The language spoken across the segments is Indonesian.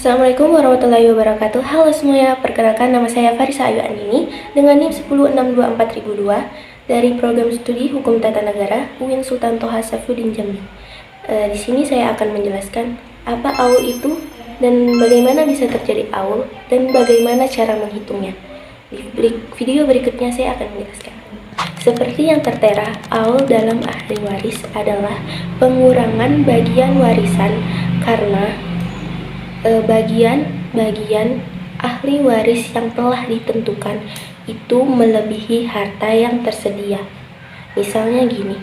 Assalamualaikum warahmatullahi wabarakatuh. Halo semuanya, perkenalkan nama saya Farisa Ayu Andini dengan NIM 10624.002 dari Program Studi Hukum Tata Negara UIN Sultan Toha Saifuddin Jambi. Di sini saya akan menjelaskan apa AUL itu dan bagaimana bisa terjadi AUL dan bagaimana cara menghitungnya. Di video berikutnya saya akan menjelaskan. Seperti yang tertera, AUL dalam ahli waris adalah pengurangan bagian warisan karena bagian ahli waris yang telah ditentukan itu melebihi harta yang tersedia. Misalnya gini,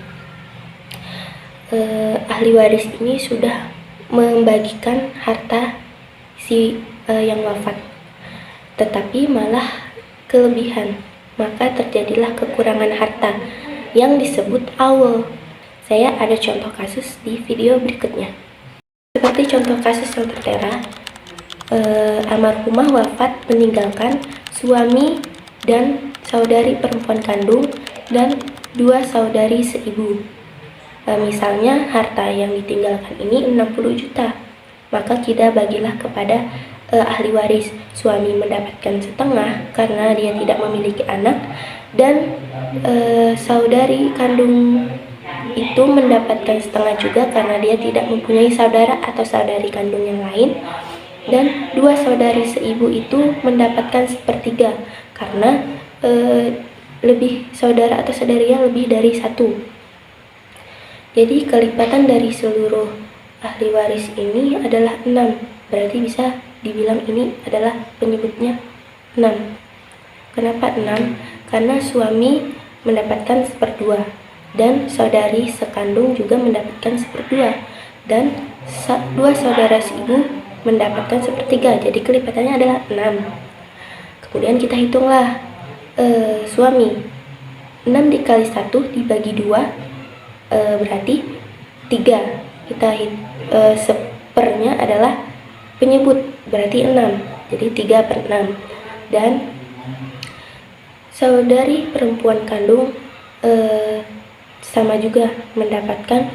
ahli waris ini sudah membagikan harta yang wafat, tetapi malah kelebihan, maka terjadilah kekurangan harta yang disebut AUL. Saya ada contoh kasus di video berikutnya. Seperti contoh kasus yang tertera, almarhumah wafat meninggalkan suami dan saudari perempuan kandung dan 2 saudari seibu. Misalnya harta yang ditinggalkan ini 60 juta, maka kita bagilah kepada ahli waris. Suami mendapatkan setengah karena dia tidak memiliki anak, dan saudari kandung itu mendapatkan setengah juga karena dia tidak mempunyai saudara atau saudari kandung yang lain, dan 2 saudari seibu itu mendapatkan sepertiga karena lebih saudara atau saudarinya lebih dari 1. Jadi kelipatan dari seluruh ahli waris ini adalah 6, berarti bisa dibilang ini adalah penyebutnya 6. Kenapa 6? Karena suami mendapatkan 1/2 dan saudari sekandung juga mendapatkan 1/2 dan 2 saudara seibu mendapatkan 1/3. Jadi kelipatannya adalah 6. Kemudian kita hitunglah suami. 6 dikali 1 dibagi 2 berarti 3. Kita sepernya adalah penyebut, berarti 6. Jadi 3/6. Dan saudari perempuan kandung sama juga mendapatkan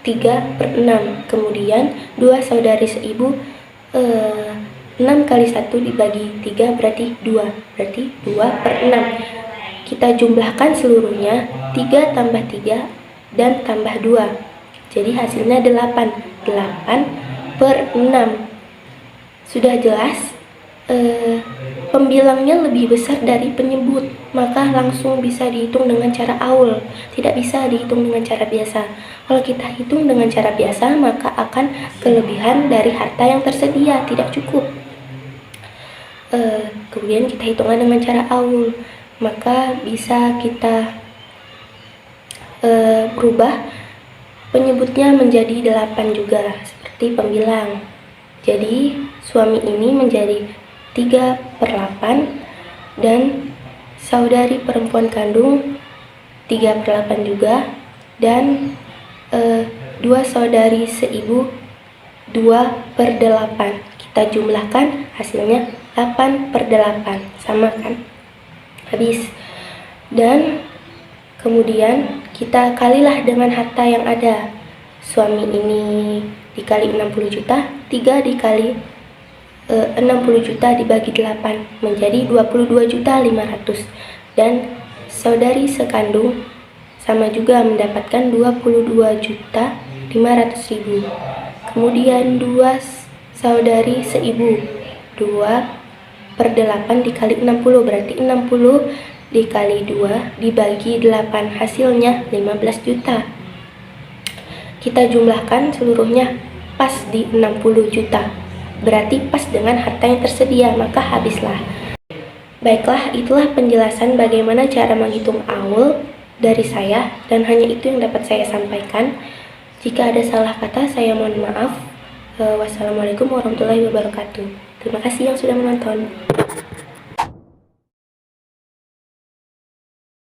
3/6. Kemudian 2 saudari seibu, 6 kali 1 dibagi 3 berarti 2, berarti 2/6. Kita jumlahkan seluruhnya, 3 tambah 3 dan tambah 2, jadi hasilnya 8. 8/6. Sudah jelas pembilangnya lebih besar dari penyebut, maka langsung bisa dihitung dengan cara AUL, tidak bisa dihitung dengan cara biasa. Kalau kita hitung dengan cara biasa, maka akan kelebihan dari harta yang tersedia, tidak cukup. Kemudian kita hitungkan dengan cara AUL, maka bisa kita berubah penyebutnya menjadi 8 juga, seperti pembilang. Jadi suami ini menjadi 3/8 dan saudari perempuan kandung 3/8 juga, dan 2 saudari seibu 2/8. Kita jumlahkan hasilnya 8/8, sama kan? Habis. Dan kemudian kita kalilah dengan harta yang ada. Suami ini dikali 60 juta, 3 dikali 60 juta dibagi 8 menjadi 22.500.000, dan saudari sekandung sama juga mendapatkan 22.500.000. Kemudian 2 saudari seibu, 2/8 dikali 60 berarti 60 dikali 2 dibagi 8, hasilnya 15 juta. Kita jumlahkan seluruhnya pas di 60 juta, berarti pas dengan harta yang tersedia, maka habislah. Baiklah, itulah penjelasan bagaimana cara menghitung AUL dari saya, dan hanya itu yang dapat saya sampaikan. Jika ada salah kata, saya mohon maaf. Wassalamualaikum warahmatullahi wabarakatuh. Terima kasih yang sudah menonton.